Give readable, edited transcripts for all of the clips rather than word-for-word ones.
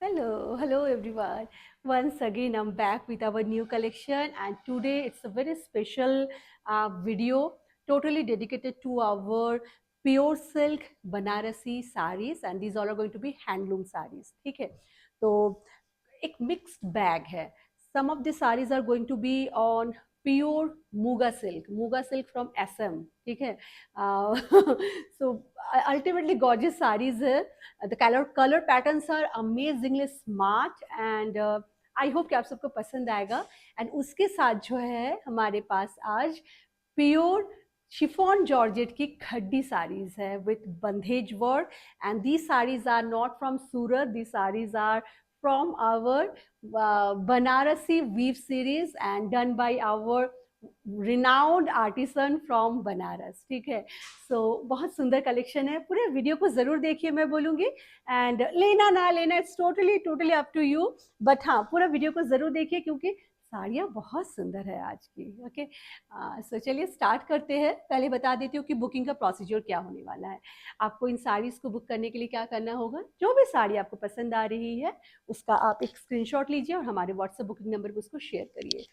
Hello everyone. Once again, I'm back with our new collection, and today it's a very special video, totally dedicated to our pure silk Banarasi sarees, and these all are going to be handloom sarees. ठीक है, तो एक mixed bag है. Some of the sarees are going to be on pure Muga silk from SM. ठीक है, so ultimately gorgeous sarees है. The color patterns are amazingly smart and I hope कि आप सबको पसंद आएगा. एंड उसके साथ जो है हमारे पास आज प्योर शिफॉन जॉर्जेट की खड्डी साड़ीज है with bandhej work. And the saris are not from Surat, the saris are from our Banarasi weave series and done by our renowned artisan from Banaras. ठीक है, सो बहुत सुंदर कलेक्शन है. पूरे वीडियो को जरूर देखिए, मैं बोलूंगी. एंड लेना ना लेना it's totally totally up to you, but हाँ, पूरा वीडियो को जरूर देखिए क्योंकि साड़ियाँ बहुत सुंदर है आज की. ओके, सो चलिए स्टार्ट करते हैं. पहले बता देती हूँ कि बुकिंग का प्रोसीजर क्या होने वाला है. आपको इन साड़ीज को बुक करने के लिए क्या करना होगा, जो भी साड़ी आपको पसंद आ रही है उसका आप एक स्क्रीनशॉट लीजिए और हमारे व्हाट्सएप बुकिंग नंबर पर उसको शेयर करिए.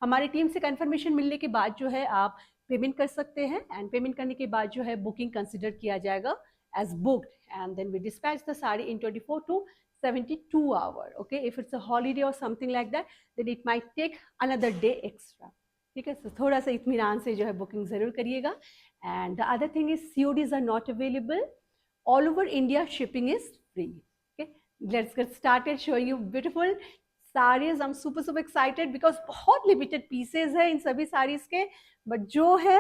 हमारी टीम से कंफर्मेशन मिलने के बाद जो है आप पेमेंट कर सकते हैं. एंड पेमेंट करने के बाद जो है बुकिंग कंसिडर किया जाएगा as booked, and then we dispatch the sari in 24 to 72 hour. Okay, if it's a holiday or something like that, then it might take another day extra. ठीक है, so थोड़ा सा इत्मीनान से जो है बुकिंग जरूर करिएगा. And the other thing is CODs are not available. All over India shipping is free. Okay, let's get started showing you beautiful sarees. I'm super excited because बहुत लिमिटेड पीसेज है इन सभी साड़ीज के, बट जो है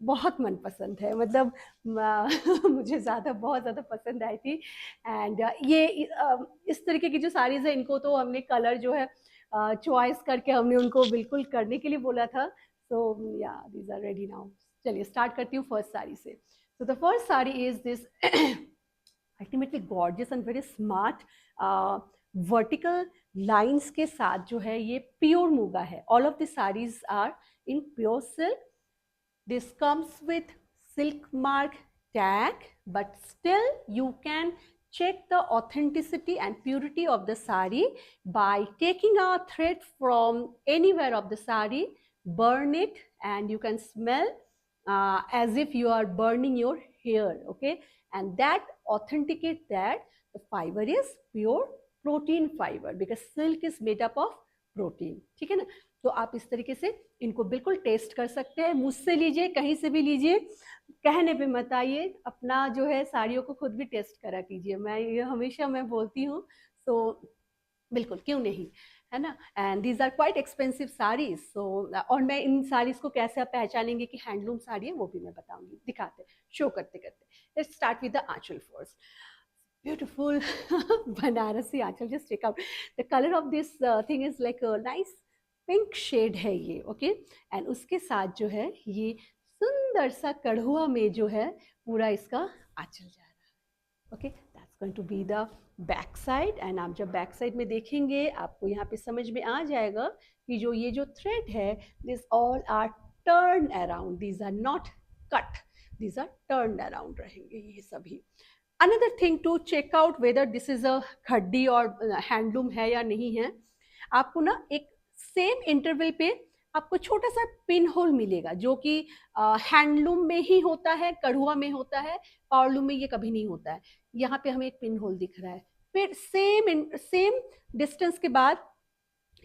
बहुत मनपसंद है. मतलब मुझे बहुत ज़्यादा पसंद आई थी. एंड ये इस तरीके की जो साड़ीज़ है इनको तो हमने कलर जो है चॉइस करके हमने उनको बिल्कुल करने के लिए बोला था. So yeah these are ready now. चलिए स्टार्ट करती हूँ फर्स्ट साड़ी से. So the first sari is this ultimately gorgeous and very smart vertical lines के साथ जो है ये प्योर मूगा है. All of the saris are in pure silk. This comes with silk mark tag, but still you can check the authenticity and purity of the sari by taking a thread from anywhere of the sari, burn it, and you can smell as if you are burning your hair. Okay, and that authenticates that the fiber is pure protein fiber because silk is made up of protein. ठीक है ना, तो आप इस तरीके से इनको बिल्कुल टेस्ट कर सकते हैं. मुझसे लीजिए, कहीं से भी लीजिए, कहने पे मत आइए. अपना जो है साड़ियों को खुद भी टेस्ट करा कीजिए. मैं ये हमेशा मैं बोलती हूँ. तो बिल्कुल क्यों नहीं, है ना. And these are quite expensive saris. So और मैं इन साड़ीज को कैसे आप पहचानेंगे कि हैंडलूम साड़ी है वो भी मैं बताऊंगी. दिखाते शो करते करते. Let's start with the anchal first. Beautiful Banarasi anchal. Just check out the color of this thing is like a nice pink shade है ये. Okay, and उसके साथ जो है ये सुंदर सा कढ़ुआ में जो है पूरा इसका आंचल जा रहा है. Okay, that's going to be the back side. and आप जब बैक साइड में देखेंगे आपको यहाँ पे समझ में आ जाएगा कि जो ये जो थ्रेड है this all are turn around. These are not cut, these are turn around रहेंगे ये सभी. Another thing to check out whether this is a खड्डी और हैंडलूम है या नहीं है, आपको ना एक सेम इंटरवल पे आपको छोटा सा पिन होल मिलेगा जो कि हैंडलूम में ही होता है, कढ़ुआ में होता है, पावरलूम में ये कभी नहीं होता है. यहाँ पे हमें एक पिन होल दिख रहा है. फिर सेम डिस्टेंस के बाद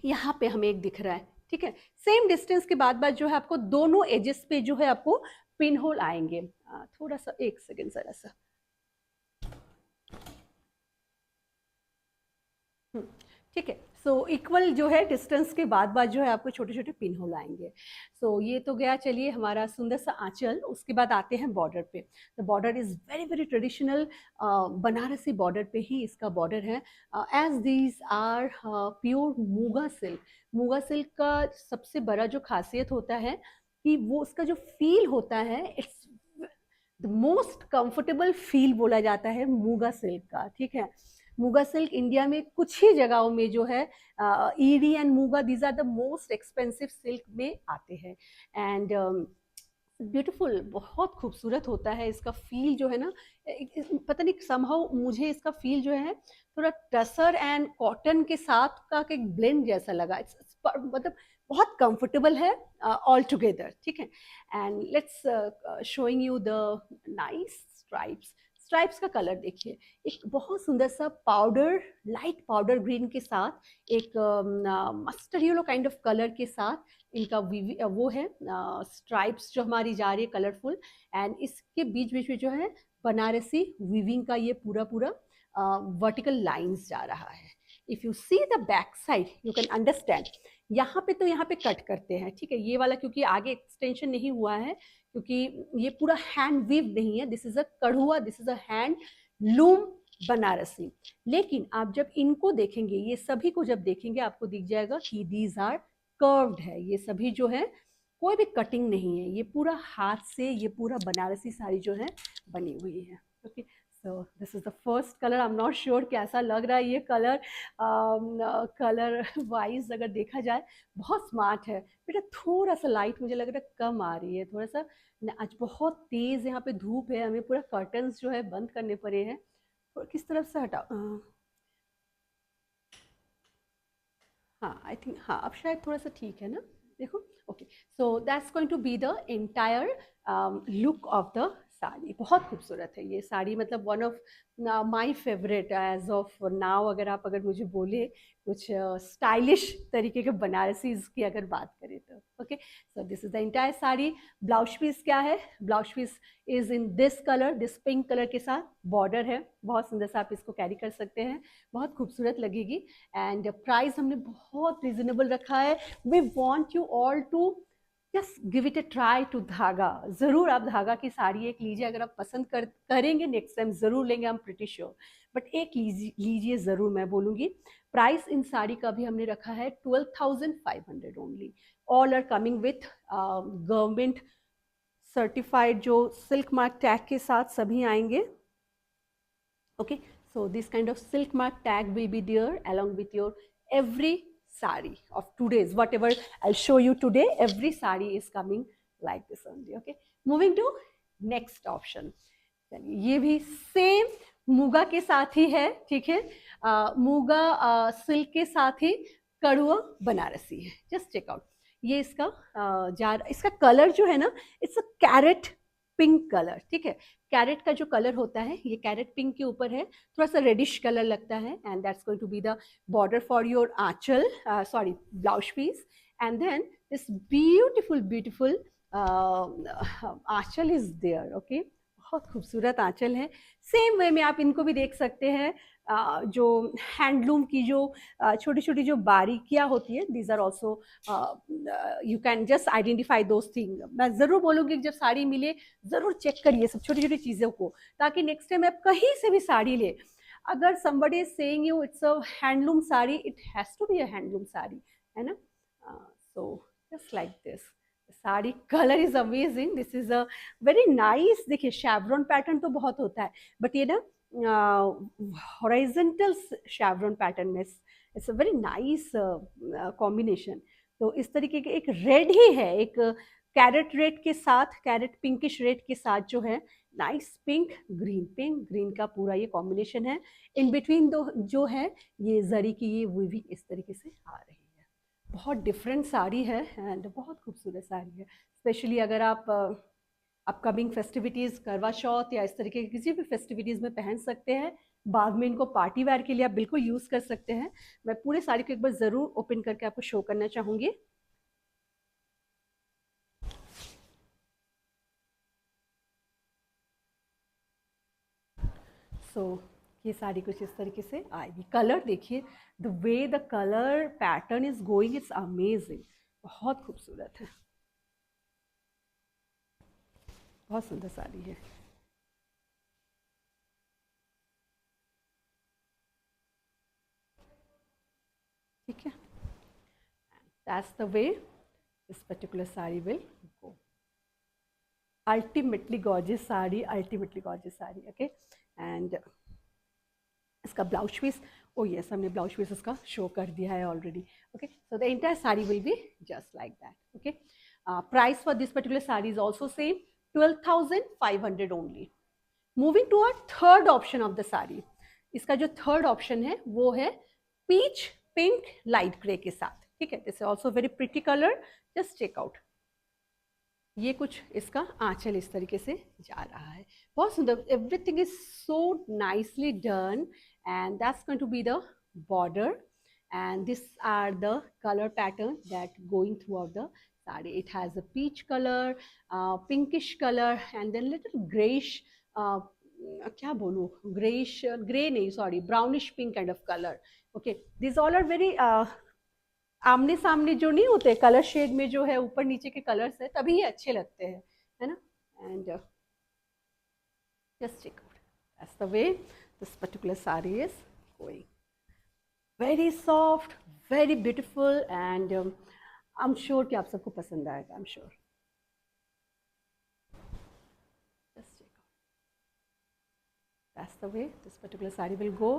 यहाँ पे हमें एक दिख रहा है. ठीक है, सेम डिस्टेंस के बाद जो है आपको दोनों एजेस पे जो है आपको पिन होल आएंगे. थोड़ा सा एक सेकेंड जरा सा. ठीक है, सो इक्वल जो है डिस्टेंस के बाद जो है आपको छोटे छोटे पिन होल आएंगे. सो ये तो गया. चलिए हमारा सुंदर सा आंचल. उसके बाद आते हैं बॉर्डर पे. The border is very traditional Banarasi border पे ही इसका बॉर्डर है. As these are pure muga silk. Muga silk का सबसे बड़ा जो खासियत होता है कि वो उसका जो फील होता है it's the most comfortable feel बोला जाता है मूगा सिल्क का. ठीक है, मूगा सिल्क इंडिया में कुछ ही जगहों में जो है eri and muga these are the most expensive silk में आते हैं. एंड ब्यूटीफुल, बहुत खूबसूरत होता है इसका फील जो है ना। पता नहीं समहाउ मुझे इसका फील जो है थोड़ा टसर एंड कॉटन के साथ का एक ब्लेंड जैसा लगा। मतलब बहुत कंफर्टेबल है ऑल टुगेदर, ठीक है। And let's showing you the nice stripes. Stripes का कलर देखिए, एक बहुत सुंदर सा पाउडर, लाइट पाउडर ग्रीन के साथ एक mustard yellow kind of colour के साथ इनका वो है स्ट्राइप्स जो हमारी जा रही है कलरफुल। एंड इसके बीच बीच में जो है बनारसी वीविंग का ये पूरा पूरा वर्टिकल लाइंस जा रहा है। If you see the back side you can understand. यहाँ पे कट करते हैं, ठीक है, ये वाला क्योंकि आगे एक्सटेंशन नहीं हुआ है, क्योंकि ये पूरा हैंड वीव नहीं है, this is a kadhua, this is a handloom Banarasi. लेकिन आप जब इनको देखेंगे, ये सभी को जब देखेंगे आपको दिख जाएगा कि दीज आर कर्व्ड है, ये सभी जो है कोई भी कटिंग नहीं है, ये पूरा हाथ से ये पूरा बनारसी साड़ी जो है बनी हुई है। Okay, so this is the first colour. I am not sure कैसा लग रहा है ये कलर, कलर वाइज अगर देखा जाए बहुत स्मार्ट है। बेटा थोड़ा सा लाइट मुझे लग रहा है कम आ रही है, थोड़ा सा आज बहुत तेज यहाँ पे धूप है, हमें पूरा कर्टन्स जो है बंद करने पड़े हैं। किस तरफ से हटा, हाँ आई थिंक, हाँ अब शायद थोड़ा सा ठीक है ना, देखो। Okay, so that's going to be the entire look of the sari. बहुत खूबसूरत है ये साड़ी, मतलब one of my favourite as of now. अगर मुझे बोले कुछ स्टाइलिश तरीके के बनारसी की अगर बात करें तो। Okay, so this is the entire sari. Blouse piece क्या है, blouse piece is in this colour, this pink colour के साथ बॉर्डर है, बहुत सुंदर सा आप इसको कैरी कर सकते हैं, बहुत खूबसूरत लगेगी। एंड प्राइस हमने बहुत रिजनेबल रखा है। We want you all to just give it a try to Dhaga. ज़रूर आप धागा की साड़ी एक लीजिए, अगर आप पसंद करेंगे नेक्स्ट टाइम ज़रूर लेंगे, I am pretty sure. But एक लीजिए ज़रूर, मैं बोलूँगी। प्राइस इन साड़ी का भी हमने रखा है 12,500 only. All are coming with government certified जो सिल्क मार्क टैग के साथ सभी आएंगे। Okay, so this kind of silk mark tag will be there along with your every sari of today's, whatever I'll show you today, every sari is coming like this only. Okay, moving to next option। ये भी same Muga के साथ ही है, ठीक है, Muga silk के साथ ही कड़ुआ बनारसी है। जस्ट चेक आउट, ये इसका इसका कलर जो है ना, it's a carrot pink colour, ठीक है। कैरेट का जो कलर होता है ये कैरेट पिंक के ऊपर है, थोड़ा सा रेडिश कलर लगता है। And that's going to be the border for your anchal, sorry blouse piece. And then this beautiful beautiful anchal is there. Okay, बहुत खूबसूरत आंचल है। सेम वे में आप इनको भी देख सकते हैं, जो हैंडलूम की जो छोटी छोटी जो बारीकियाँ होती है, these are also you can just identify those thing. मैं ज़रूर बोलूँगी जब साड़ी मिले ज़रूर चेक करिए सब छोटी छोटी चीज़ों को, ताकि नेक्स्ट टाइम आप कहीं से भी साड़ी ले, अगर somebody is saying you it's a handloom sari, it has to be a handloom sari, है ना। so just like this, sari colour is amazing, this is a very nice. देखिए शेवरॉन पैटर्न तो बहुत होता है, बट ये ना हॉरिजॉन्टल शेवरॉन पैटर्न में it's a very nice combination. तो इस तरीके के एक रेड ही है, एक कैरेट रेड के साथ, कैरेट पिंकिश रेड के साथ जो है नाइस पिंक ग्रीन का पूरा ये कॉम्बिनेशन है। इन बिटवीन दो जो है ये जरी की ये वीविंग इस तरीके से आ रही है। बहुत डिफरेंट साड़ी है एंड बहुत खूबसूरत साड़ी है, स्पेशली अगर आप अपकमिंग फेस्टिविटीज़, करवा चौथ या इस तरीके की किसी भी फेस्टिविटीज़ में पहन सकते हैं। बाद में इनको पार्टी वेयर के लिए आप बिल्कुल यूज़ कर सकते हैं। मैं पूरे साड़ी को एक बार ज़रूर ओपन करके आपको शो करना चाहूँगी। सो ये साड़ी कुछ इस तरीके से आएगी। कलर देखिए, the way the colour pattern is going, it's amazing, बहुत खूबसूरत है, बहुत सुंदर साड़ी है। ठीक है, that's the way this particular sari will go. Ultimately gorgeous sari, ultimately gorgeous sari. Okay, and इसका ब्लाउज पीस, ओ यस, हमने ब्लाउज पीस इसका शो कर दिया है already. Okay, so the entire sari will be just like that. Okay, Price for this particular saree is also same, 12,500 only. Moving to our third option of the saree. इसका जो third option है वो है peach pink light grey के साथ, ठीक है. This is also very pretty colour. Just check out. ये कुछ इसका आंचल इस तरीके से जा रहा है, बहुत सुंदर. Everything is so nicely done and that's going to be the border and these are the color pattern that going throughout the saree. It has a peach color, pinkish color and then little grayish, क्या बोलूँ, grayish, gray नहीं, sorry, brownish pink kind of color. Okay, these all are very आमने सामने जो नहीं होते colour shade में जो है ऊपर नीचे के कलर्स है तभी ये अच्छे लगते हैं, है ना. And just check out, that's the way this particular sari is going. Very soft, very beautiful and I am sure कि आप सबको पसंद आएगा. I am sure. Just check out, that's the way this particular sari will go.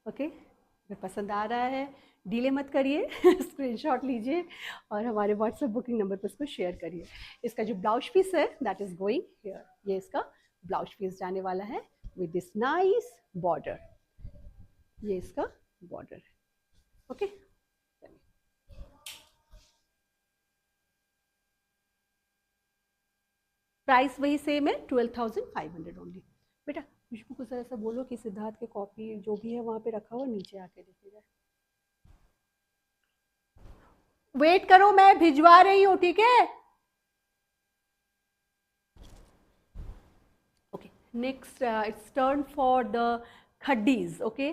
Okay, अगर पसंद आ रहा है डीले मत करिए, स्क्रीनशॉट लीजिए और हमारे व्हाट्सएप बुकिंग नंबर पर इसको शेयर करिए. इसका जो ब्लाउज पीस है दैट इज गोइंग हियर. ये इसका ब्लाउज पीस जाने वाला है विद दिस नाइस बॉर्डर. ये इसका बॉर्डर है. ओके, प्राइस वही सेम है, 12,500 ओनली. बेटा खुशबू को सर ऐसा बोलो कि सिद्धार्थ के कॉपी जो भी है वहाँ पे रखा हुआ नीचे आके देखिएगा. वेट करो, मैं भिजवा रही हूँ, ठीक है. Okay, next it's turn for the khaddis. Okay,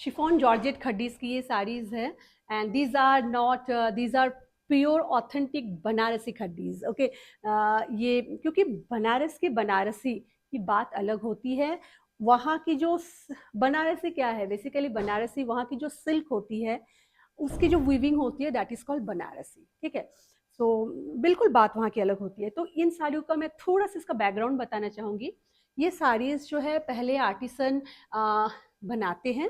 chiffon georgette khaddis की ये साड़ीज है and these are not, these are pure authentic Banarasi khaddis. Okay, ये क्योंकि बनारस के बनारसी की बात अलग होती है. वहाँ की जो बनारसी क्या है, बेसिकली बनारसी वहाँ की जो सिल्क होती है उसकी जो वीविंग होती है दैट इज कॉल्ड बनारसी, ठीक है. सो बिल्कुल बात वहाँ की अलग होती है. तो इन साड़ियों का मैं थोड़ा सा इसका बैकग्राउंड बताना चाहूँगी. ये साड़ीज जो है पहले आर्टिसन बनाते हैं,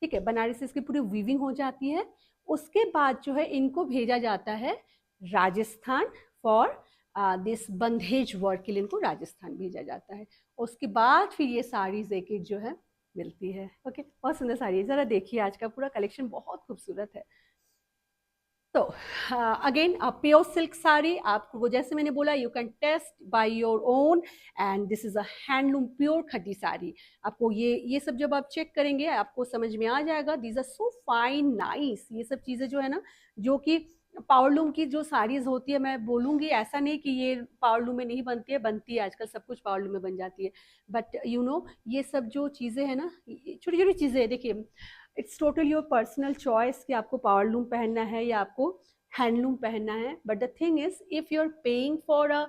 ठीक है. बनारसी इसकी पूरी वीविंग हो जाती है. उसके बाद जो है इनको भेजा जाता है Rajasthan for this bandhej work के लिए. इनको राजस्थान भेजा जाता है. उसके बाद फिर ये साड़ीज एक एक जो है मिलती है. ओके, बहुत सुंदर साड़ी है. ज़रा देखिए, आज का पूरा कलेक्शन बहुत खूबसूरत है. तो अगेन प्योर सिल्क साड़ी आपको जैसे मैंने बोला you can test by your own and this is a handloom pure khaddi sari. आपको ये सब जब आप चेक करेंगे आपको समझ में आ जाएगा. These are so fine nice. ये सब चीज़ें जो है ना, जो कि पावरलूम की जो साड़ीज होती है, मैं बोलूँगी ऐसा नहीं कि ये पावरलूम में नहीं बनती है, बनती है. आजकल सब कुछ पावरलूम में बन जाती है. बट यू नो ये सब जो चीज़ें हैं ना, छोटी छोटी चीज़ें, देखिए it's total your personal choice कि आपको पावरलूम पहनना है या आपको हैंडलूम पहनना है. But the thing is if you are paying for a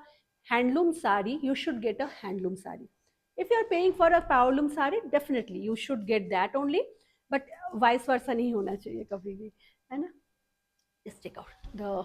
handloom sari you should get a handloom sari. If you are paying for a powerloom sari definitely you should get that only. But vice versa नहीं होना चाहिए कभी भी, है ना. Just check out the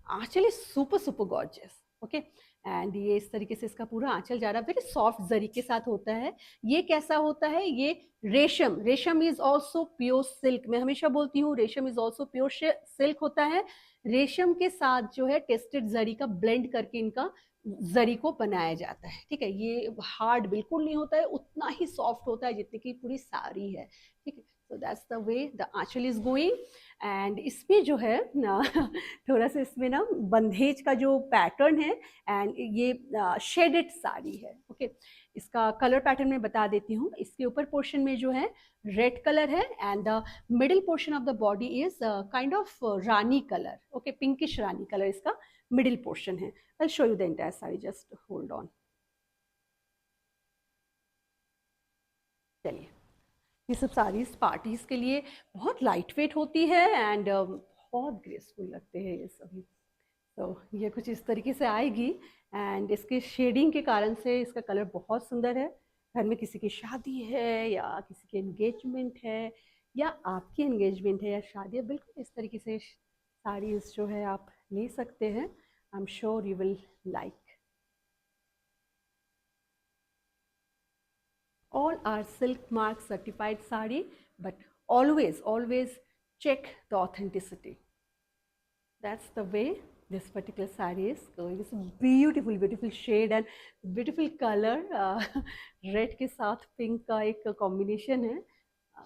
anchal is super super gorgeous. Okay, and ये इस तरीके से इसका पूरा आंचल जा रहा है. वेरी सॉफ्ट जरी के साथ होता है. ये कैसा होता है, ये रेशम. रेशम इज ऑल्सो प्योर सिल्क. मैं हमेशा बोलती हूँ रेशम इज ऑल्सो प्योर सिल्क होता है. रेशम के साथ जो है टेस्टेड जरी का ब्लेंड करके इनका जरी को बनाया जाता है, ठीक है. ये हार्ड बिल्कुल नहीं होता है, उतना ही सॉफ्ट होता है जितनी की पूरी साड़ी है, ठीक है. So that's the way the anchal is going. And इसमें जो है ना थोड़ा सा इसमें ना बंधेज का जो पैटर्न है एंड ये शेडेड साड़ी है. ओके, इसका कलर पैटर्न मैं बता देती हूँ. इसके ऊपर पोर्शन में जो है रेड कलर है and the middle portion of the body is kind of Rani colour. Okay, pinkish Rani colour इसका मिडिल पोर्शन है. I show you the entire sari, just hold on. चलिए, ये सब साड़ीज पार्टीज के लिए बहुत लाइट वेट होती है एंड बहुत ग्रेसफुल लगते हैं ये सभी. तो ये कुछ इस तरीके से आएगी एंड इसके शेडिंग के कारण से इसका कलर बहुत सुंदर है. घर में किसी की शादी है या किसी की एंगेजमेंट है या आपकी एंगेजमेंट है या शादी है, बिल्कुल इस तरीके से साड़ीज जो है आप ले सकते हैं. आई am sure you will like. All are silk mark certified sari, but always check the authenticity. That's the way this particular saree is going. It's a beautiful, beautiful shade and beautiful color. Red के साथ pink का एक combination है.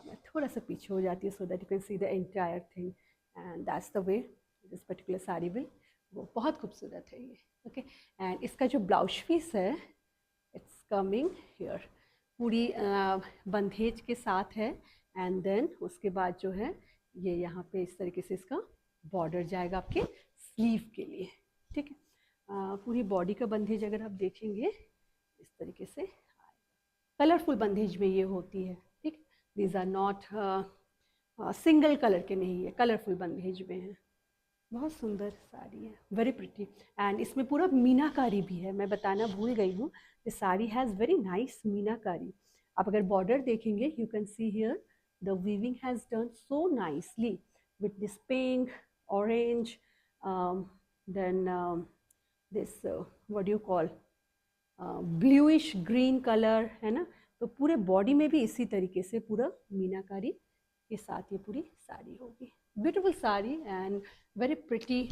मैं थोड़ा सा पीछे हो जाती हूँ so that you can see the entire thing. And that's the way this particular saree will. वो बहुत खूबसूरत है ये. Okay. And इसका जो blouse piece है, it's coming here. पूरी बंधेज के साथ है. And then उसके बाद जो है ये यहाँ पे इस तरीके से इसका बॉर्डर जाएगा आपके स्लीव के लिए. ठीक है. पूरी बॉडी का बंधेज अगर आप देखेंगे इस तरीके से कलरफुल बंधेज में ये होती है. ठीक. These are not single colour के नहीं है, कलरफुल बंधेज में है. बहुत सुंदर साड़ी है, वेरी प्रिटी. एंड इसमें पूरा मीनाकारी भी है. मैं बताना भूल गई हूँ, this sari has very nice meenakari. आप अगर बॉर्डर देखेंगे you can see here the weaving has done so nicely with this pink, orange, then this what do you call bluish green color है ना. तो पूरे बॉडी में भी इसी तरीके से पूरा मीनाकारी के साथ ये पूरी साड़ी होगी. Beautiful sari and very pretty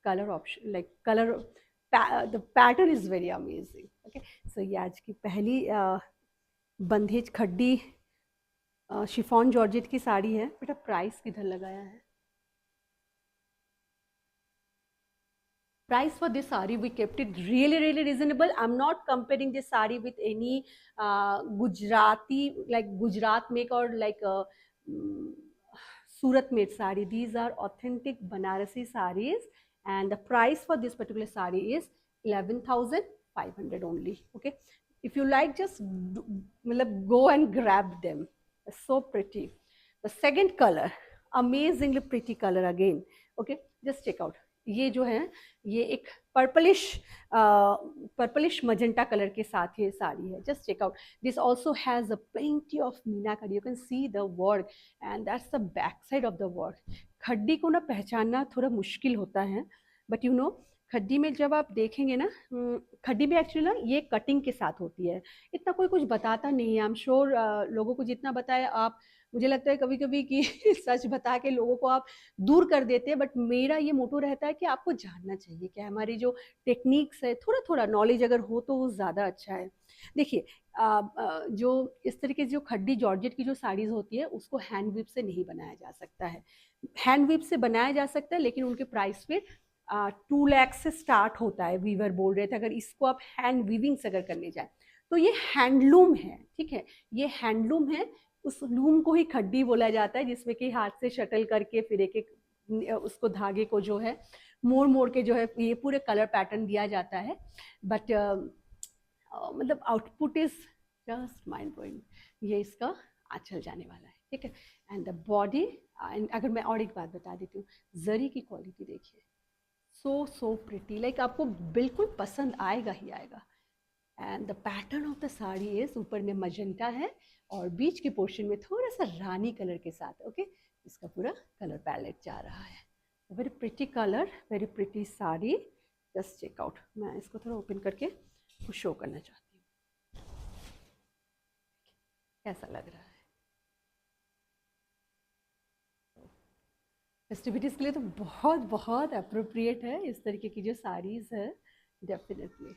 colour option, like colour the pattern is very amazing. Okay. So ये आज की पहली बंधेज खड्डी शिफॉन जॉर्जेट की साड़ी है. बेटा प्राइस किधर लगाया है? Price for this saree we kept it really reasonable. I'm not comparing this saree with any Gujarati, like Gujarat make or like Surat made saree. These are authentic Banarasi sarees and the price for this particular saree is 11,500 only. Okay. If you like, just go and grab them. It's so pretty. The second color, amazingly pretty color again. Okay, just check out. ये जो है ये एक purplish magenta colour के साथ ये साड़ी है. Just check out. This also has a plenty of meenakari. You can see the work and that's the back side of the work. खड्डी को ना पहचानना थोड़ा मुश्किल होता है, बट यू नो खड्डी में जब आप देखेंगे ना, खड्डी में एक्चुअली ना ये कटिंग के साथ होती है. इतना कोई कुछ बताता नहीं है. आई एम श्योर लोगों को जितना बताया आप, मुझे लगता है कभी कभी कि सच बता के लोगों को आप दूर कर देते हैं. बट मेरा ये मोटो रहता है कि आपको जानना चाहिए कि हमारी जो टेक्निक्स है, थोड़ा थोड़ा नॉलेज अगर हो तो वो ज़्यादा अच्छा है. देखिए जो इस तरीके से जो खड्डी जॉर्जेट की जो साड़ीज़ होती है उसको हैंड वीव से नहीं बनाया जा सकता है. हैंड वीव से बनाया जा सकता है लेकिन उनके प्राइस फिर 2 लाख से स्टार्ट होता है. वीवर बोल रहे थे अगर इसको आप हैंड वीविंग से अगर करने जाए तो ये हैंडलूम है. ठीक है, ये हैंडलूम है. उस लूम को ही खड्डी बोला जाता है जिसमें कि हाथ से शटल करके फिर एक एक उसको धागे को जो है मोड़ के जो है ये पूरे कलर पैटर्न दिया जाता है. बट मतलब output is just mind blowing. ये इसका आंचल जाने वाला है. ठीक है. एंड द बॉडी, एंड अगर मैं और एक बात बता देती हूँ, जरी की क्वालिटी देखिए, सो प्रिटी. लाइक आपको बिल्कुल पसंद आएगा ही आएगा. And the pattern of the sari is ऊपर में मजेंटा है और बीच के पोर्शन में थोड़ा सा रानी कलर के साथ. ओके. इसका पूरा कलर पैलेट जा रहा है. Very pretty colour, very pretty sari. Just check out. मैं इसको थोड़ा ओपन करके शो करना चाहती हूँ कैसा लग रहा है. फेस्टिविटीज़ के लिए तो बहुत बहुत अप्रोप्रिएट है इस तरीके की जो साड़ीज़ है. डेफिनेटली.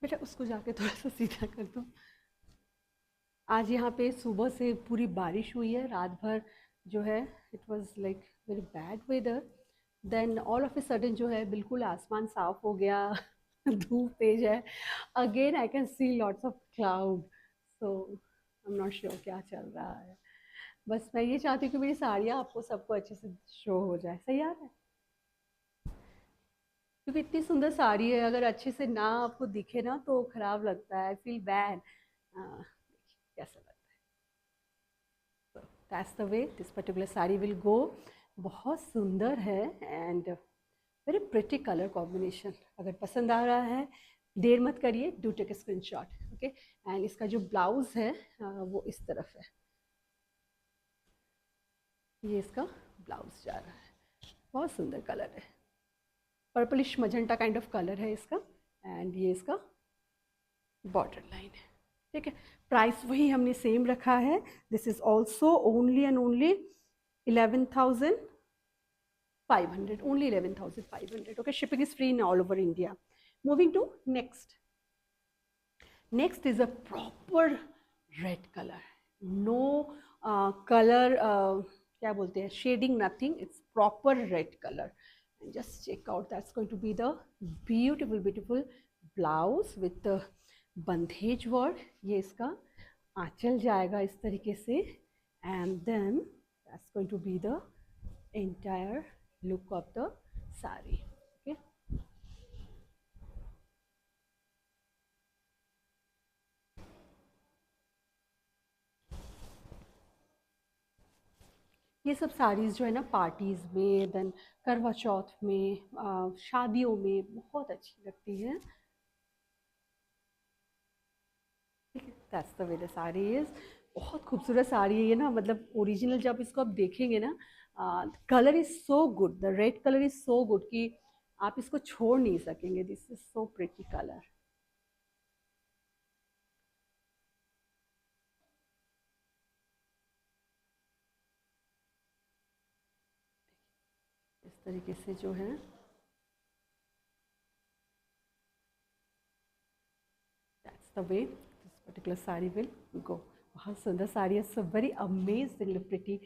बेटा उसको जाके थोड़ा सा सीधा कर दो. आज यहाँ पे सुबह से पूरी बारिश हुई है. रात भर जो है it was like very bad weather. Then all of a sudden जो है बिल्कुल आसमान साफ हो गया. धूप तेज है. Again I can see lots of cloud. So I am not sure क्या चल रहा है. बस मैं ये चाहती हूँ कि मेरी साड़ियाँ आपको सबको अच्छे से शो हो जाए. सही आ रहा है क्योंकि इतनी सुंदर साड़ी है, अगर अच्छे से ना आपको दिखे ना तो खराब लगता है. I feel bad. कैसा लगता है. so that's the way this particular sari will go. बहुत सुंदर है and very pretty colour combination. अगर पसंद आ रहा है देर मत करिए, do take a screenshot. Okay. And इसका जो ब्लाउज है वो इस तरफ है. ये इसका ब्लाउज जा रहा है, बहुत सुंदर कलर है, purplish magenta kind of colour है इसका। एंड ये इसका बॉर्डर लाइन है, ठीक है। प्राइस वही हमने सेम रखा है। This is also only and only 11,500, only 11,500. Okay, shipping is free in all over India. Moving to next. Next is a proper red color. No color, क्या बोलते हैं, shading, nothing. It's proper red color. And just check out, that's going to be the beautiful, beautiful blouse with the bandhej work. ये इसका आंचल जाएगा इस तरीके से, and then that's going to be the entire look of the sari. Okay, ये सब साड़ीज़ जो है ना पार्टीज़ में, देन करवा चौथ में, शादियों में बहुत अच्छी लगती है। ठीक है, that's the way the sari is. बहुत खूबसूरत साड़ी है ये ना, मतलब ओरिजिनल जब इसको आप देखेंगे ना, colour is so good, the red colour is so good कि आप इसको छोड़ नहीं सकेंगे। This is so pretty colour. इस तरीके से जो है, that's the way this particular sari will go. बहुत सुंदर साड़ी है, so very amazingly pretty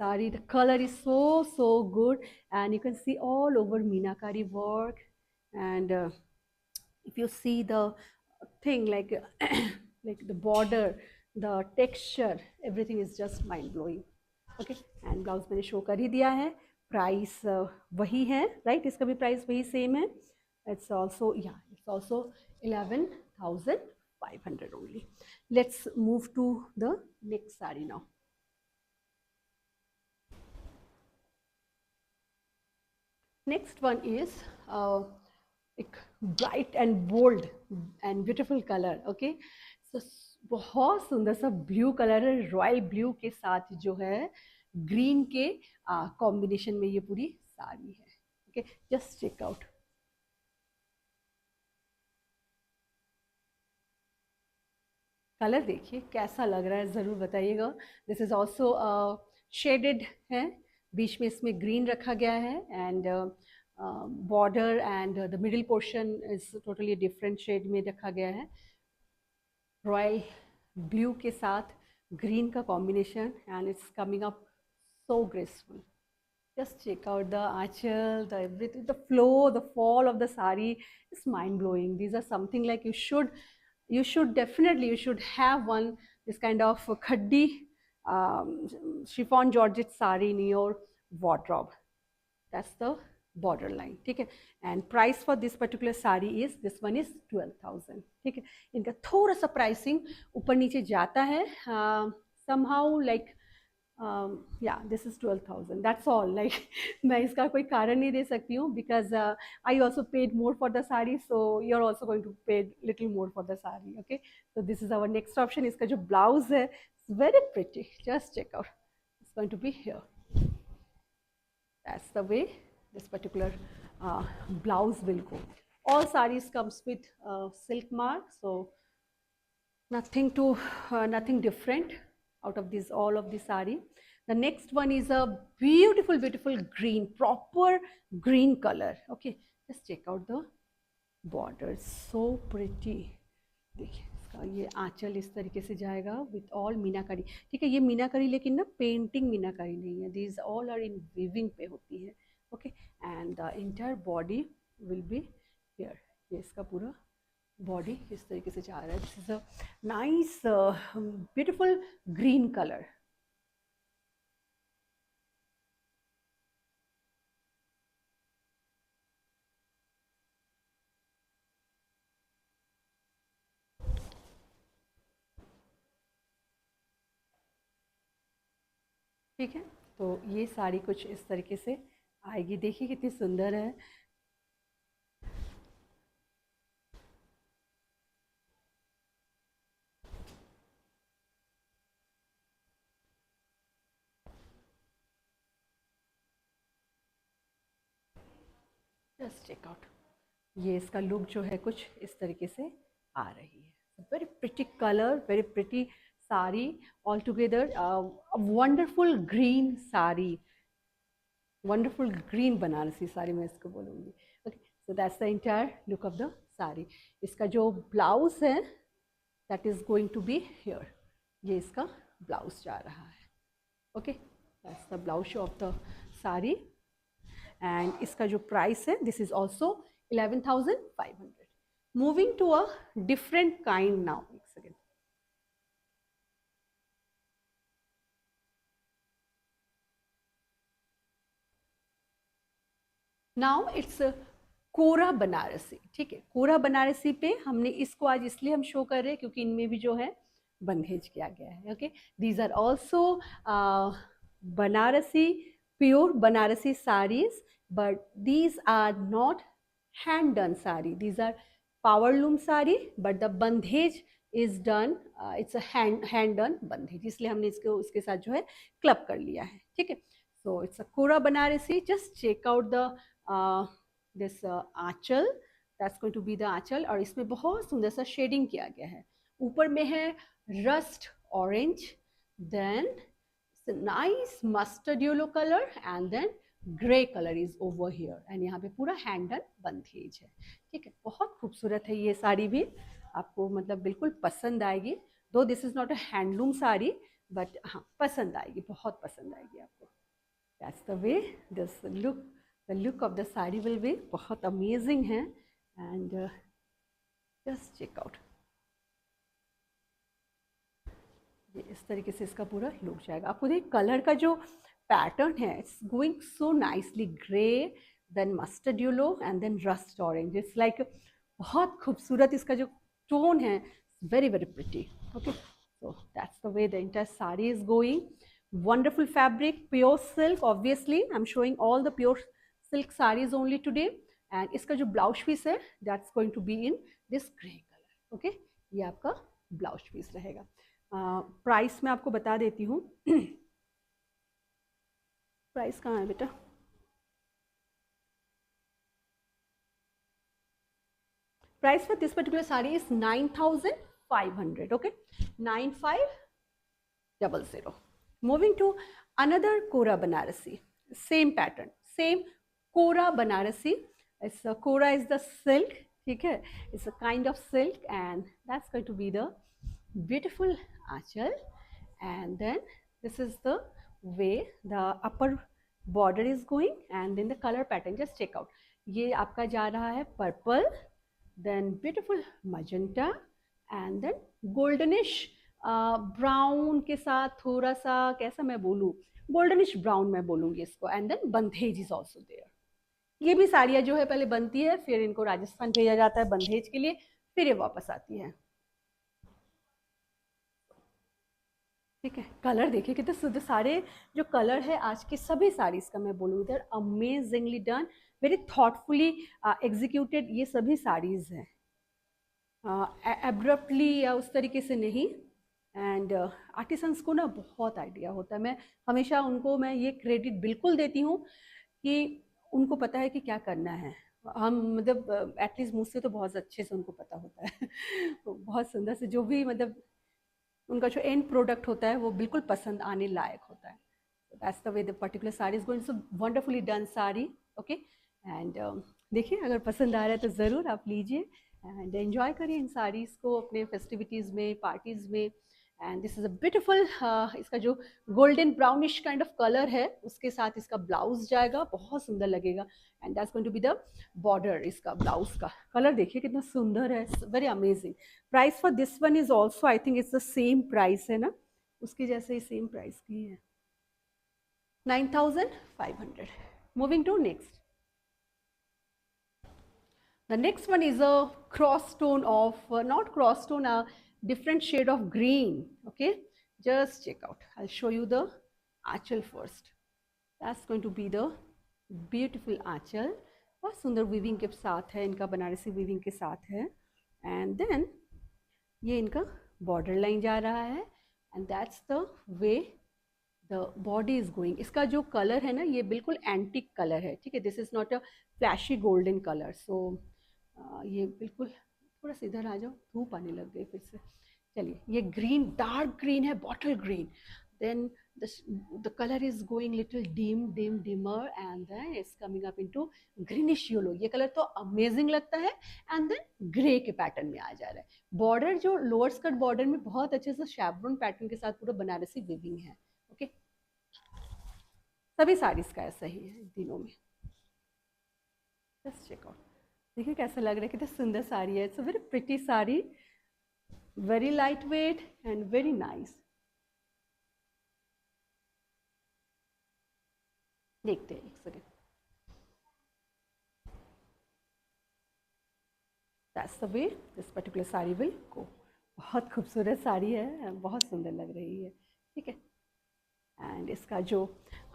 sari. The color is so good, and you can see all over meenakari work. And if you see the thing like like the border, the texture, everything is just mind blowing. Okay, and blouse मैंने show कर ही दिया है। Price वही है, right, इसका भी price वही same है। It's also 11,500 only. Let's move to the next sari now. Next one is एक bright and bold and beautiful colour. Okay, so बहुत सुंदर सा ब्लू कलर है, रॉयल ब्लू के साथ जो है ग्रीन के कॉम्बिनेशन में ये पूरी साड़ी है। Okay, just check out, colour देखिए कैसा लग रहा है, ज़रूर बताइएगा। दिस इज़ ऑल्सो शेडेड है, बीच में इसमें ग्रीन रखा गया है, and border and the middle portion is totally different shade में रखा गया है। रॉयल ब्लू के साथ ग्रीन का combination, and it's coming up so graceful. Just check out the achal, the everything, the flow, the fall of the sari is mind blowing. These are something like you should definitely, you should have one, this kind of khaddi um, chiffon georgette sari in your wardrobe. That's the border line, ठीक है। And price for this particular sari is, this one is 12,000, ठीक है। इनका थोड़ा सा pricing ऊपर नीचे जाता है, somehow like yeah, this is 12,000, that's all, like मैं इसका कोई कारण नहीं दे सकती हूँ, because I also paid more for the sari, so you're also going to pay little more for the sari. Okay, so this is our next option. इसका जो blouse है, it's very pretty, just check out, it's going to be here. That's the way this particular blouse will go. All sarees comes with silk mark, so nothing to nothing different out of this, all of the sari. The next one is a beautiful, beautiful green, proper green color. Okay, just check out the border, so pretty. देखिए इसका ये आंचल इस तरीके से जाएगा with all मीनाकारी, ठीक है। ये मीनाकारी लेकिन ना पेंटिंग मीनाकारी नहीं है, these all are in weaving पे होती है। Okay, and the entire body will be here. ये इसका पूरा बॉडी इस तरीके से जा रहा है। This is a nice beautiful green colour. ठीक है, तो ये साड़ी कुछ इस तरीके से आएगी, देखिए कितनी सुंदर है। जस्ट चेक आउट, ये इसका लुक जो है कुछ इस तरीके से आ रही है। Very pretty colour, very pretty sari all together, wonderful green sari, wonderful green Banarasi sari मैं इसको बोलूँगी। Okay, so that's the entire look of the sari. इसका जो ब्लाउज है that is going to be here, ये इसका ब्लाउज जा रहा है। Okay, that's the blouse of the sari and इसका जो प्राइस है this is also 11,500। Moving to a different kind now, एक सेकेंड। नाउ इट्स कोरा बनारसी। ठीक है, कोरा बनारसी पे हमने इसको आज इसलिए हम शो कर रहे हैं क्योंकि इनमें भी जो है बंधेज किया गया है। Okay, these are also Banarasi, pure Banarasi saris, but these are not hand done sari, these are power loom sari, but the bandhej is done, it's a hand done bandhej, इसलिए हमने इसको इसके साथ जो है क्लब कर लिया है। ठीक है, so it's a Kora Banarasi. Just check out the this Aanchal, that's going to be the आंचल, और इसमें बहुत सुंदर सा शेडिंग किया गया है। ऊपर में है rust orange, then nice mustard yellow colour and then grey colour is over here, and यहाँ पे पूरा हैंडल बंधेज है। ठीक है, बहुत खूबसूरत है ये साड़ी भी, आपको मतलब बिल्कुल पसंद आएगी। दो this is not a handloom sari, but हाँ पसंद आएगी, बहुत पसंद आएगी आपको। That's the way this look, the look of the sari will be बहुत अमेजिंग है। एंड जस्ट चेक आउट, ये इस तरीके से इसका पूरा लुक जाएगा। आपको देखिए कलर का जो पैटर्न है, it's going so nicely, grey then mustard yellow and then rust orange, it's like बहुत खूबसूरत इसका जो टोन है, very very pretty. Okay, so that's the way the entire sari is going. Wonderful fabric, pure silk, obviously I am showing all the pure silk saris only today. And इसका जो blouse piece है that's going to be in this grey colour. Okay, ये आपका blouse piece रहेगा। Price मैं आपको बता देती हूँ। प्राइस कहाँ है बेटा? Price for this particular sari is 9,500. Okay, 9500. Moving to another Kora Banarasi, same pattern, same Kora Banarasi. It's a Kora is the silk. ठीक है, it's a kind of silk, and that's going to be the beautiful achal. And then this is the way the upper border is going, and then the color pattern, just check out. ये आपका जा रहा है purple, then beautiful magenta, and then goldenish brown के साथ थोड़ा सा, कैसा मैं बोलूँ, गोल्डनिश ब्राउन मैं बोलूँगी इसको, and then bandhej is also there. ये भी साड़ियाँ जो है पहले बनती है, फिर इनको राजस्थान भेजा जाता है बंधेज के लिए, फिर ये वापस आती है। ठीक है, कलर देखिए कितने शुद्ध, सारे जो कलर है आज की सभी साड़ीज का मैं बोलूँ इधर amazingly done, very thoughtfully executed ये सभी साड़ीज हैं, एब्रप्टली या उस तरीके से नहीं। एंड आर्टिसंस को ना बहुत आइडिया होता है, मैं हमेशा उनको मैं ये क्रेडिट बिल्कुल देती हूँ कि उनको पता है कि क्या करना है। हम मतलब एटलीस्ट मुझसे तो बहुत अच्छे से उनको पता होता है। तो बहुत सुंदर से जो भी मतलब उनका जो एंड प्रोडक्ट होता है वो बिल्कुल पसंद आने लायक होता है। That's the way the particular sari is going, so wonderfully done sari. Okay, and देखिए अगर पसंद आ रहा है तो ज़रूर आप लीजिए एंड एंजॉय करिए इन साड़ीज़ को अपने फेस्टिविटीज़ में, पार्टीज़ में। And this is a beautiful, इसका जो golden brownish kind of colour है उसके साथ इसका ब्लाउज जाएगा, बहुत सुंदर लगेगा। And that's going to be the border, इसका ब्लाउज का कलर देखिए कितना सुंदर है, very amazing. Price for this one is also I think it's the same price है ना, उसकी जैसे ही सेम प्राइस की है, 9,500. Moving to next. The next one is a cross tone of, not cross tone, a different shade of green. Okay, just check out. I'll show you the Aanchal first. That's going to be the beautiful आंचल, बहुत सुंदर weaving के साथ है, इनका Banarasi weaving के साथ है। And then ये इनका बॉर्डर लाइन जा रहा है, and that's the way the body is going, इसका जो कलर है ना ये बिल्कुल एंटिक कलर है, ठीक है, this is not a flashy golden colour. So ये बिल्कुल, थोड़ा सा इधर आ जाओ, धूप आने लग गई फिर से। चलिए, ये ग्रीन, डार्क ग्रीन है, bottle green, then the color is going little dimmer and then it's coming up into greenish yellow। ये कलर तो अमेजिंग लगता है, एंड देन ग्रे के पैटर्न में आ जा रहा है। बॉर्डर जो लोअर स्कर्ट बॉर्डर में बहुत अच्छे से शेवरन पैटर्न के साथ पूरा बनारसी वीविंग है। ओके, सभी साड़ीज का ऐसा ही है दिनों में। जस्ट चेक आउट, देखिए कैसा लग रहा है, कितना सुंदर साड़ी है। It's a very pretty sari, very light weight and very nice. देखते हैं एक second. That's the way this particular sari will गो। बहुत खूबसूरत साड़ी है, बहुत सुंदर लग रही है, ठीक है। एंड इसका जो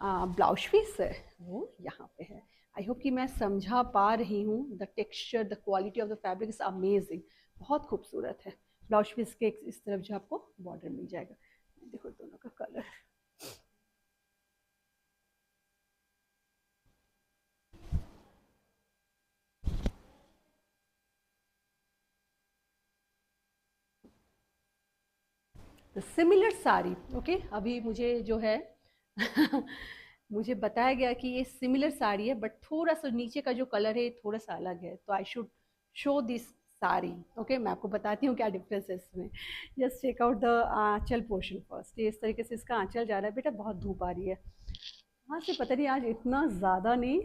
ब्लाउज पीस है वो यहाँ पे है। आई होप कि मैं समझा पा रही हूँ। The texture, the quality of the fabric is amazing, बहुत खूबसूरत है। ब्लाउज पीस के इस तरफ जो आपको बॉर्डर मिल जाएगा, देखो दोनों का colour. The similar sari, okay, अभी मुझे जो है मुझे बताया गया कि ये सिमिलर साड़ी है, बट थोड़ा सा नीचे का जो कलर है थोड़ा सा अलग है, तो I should show this sari. Okay, मैं आपको बताती हूँ क्या डिफरेंस है इसमें। Just check out the aanchal portion first. ये इस तरीके से इसका आंचल जा रहा है। बेटा बहुत धूप आ रही है, वहाँ से पता नहीं आज इतना ज़्यादा नहीं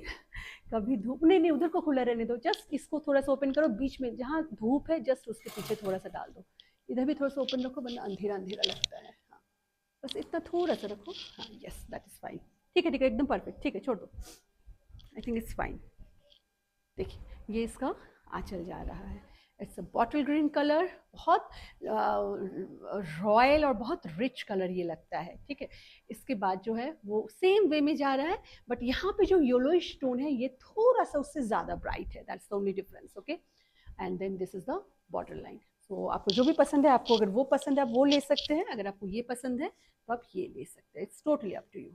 कभी धूप नहीं, उधर को खुला रहने दो, जस्ट इसको थोड़ा सा ओपन करो, बीच में जहाँ धूप है जस्ट उसके पीछे थोड़ा सा डाल दो। इधर भी थोड़ा सा ओपन रखो, वरना अंधेरा अंधेरा लगता है। हाँ, बस इतना थोड़ा सा रखो। हाँ, यस, दैट इज फाइन। ठीक है, ठीक है, एकदम परफेक्ट, ठीक है, छोड़ दो, आई थिंक इट्स फाइन। देखिए, ये इसका आंचल जा रहा है। It's a bottle green colour, बहुत रॉयल और बहुत रिच कलर ये लगता है, ठीक है। इसके बाद जो है वो सेम वे में जा रहा है, बट यहाँ पे जो येलोइश टोन है ये थोड़ा सा उससे ज़्यादा ब्राइट है, that's the only difference. Okay, and then this is the border line. So आपको जो भी पसंद है, आपको अगर वो पसंद है आप वो ले सकते हैं, अगर आपको ये पसंद है तो आप ये ले सकते हैं। It's totally up to you.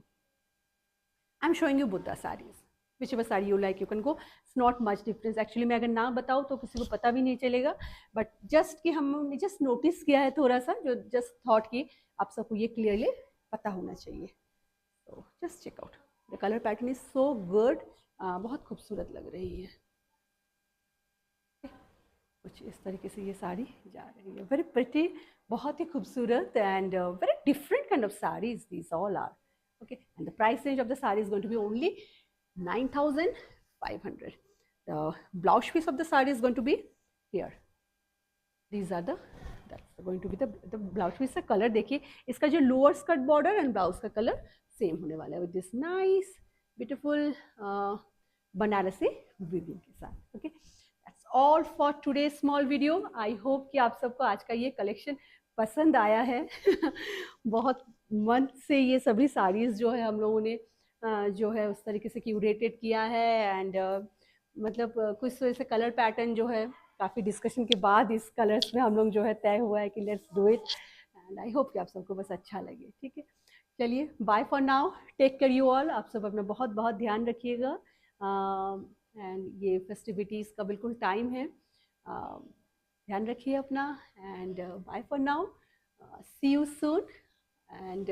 I am showing you Buddha saris, whichever saree you like you can go, it's not much difference actually। मैं अगर ना बताऊँ तो किसी को पता भी नहीं चलेगा, बट जस्ट कि हमने जस्ट नोटिस किया है थोड़ा सा, जो जस्ट थॉट कि आप सबको ये क्लियरली पता होना चाहिए। तो just check out, the colour pattern is so good, बहुत खूबसूरत लग रही है। कुछ इस तरीके से ये साड़ी जा रही है, वेरी प्रिटी, बहुत ही खूबसूरत and very different kind of saris these all are. okay, and the price range of the saree is going to be only 9,500। the blouse piece of the saree is going to be here। these are the, that's going to be the blouse piece का colour. देखिए, इसका जो lower skirt border and blouse का colour same होने वाला है, with this nice beautiful Banarasi weaving के साथ। Okay, that's all for today small video. I hope कि आप सबको आज का ये कलेक्शन पसंद आया है। बहुत मन से ये सभी साड़ीज़ जो है हम लोगों ने जो है उस तरीके से क्यूरेटेड किया है, एंड मतलब कुछ ऐसे कलर पैटर्न जो है काफ़ी डिस्कशन के बाद इस कलर्स में हम लोग जो है तय हुआ है कि let's do it, and I hope कि आप सबको बस अच्छा लगे। ठीक है, चलिए, bye for now, take care you all. आप सब अपना बहुत बहुत ध्यान रखिएगा, एंड ये फेस्टिविटीज़ का बिल्कुल टाइम है, ध्यान रखिए अपना, and bye for now, see you soon, and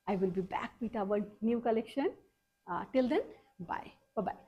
I will be back with our new collection. Till then, bye. Bye-bye.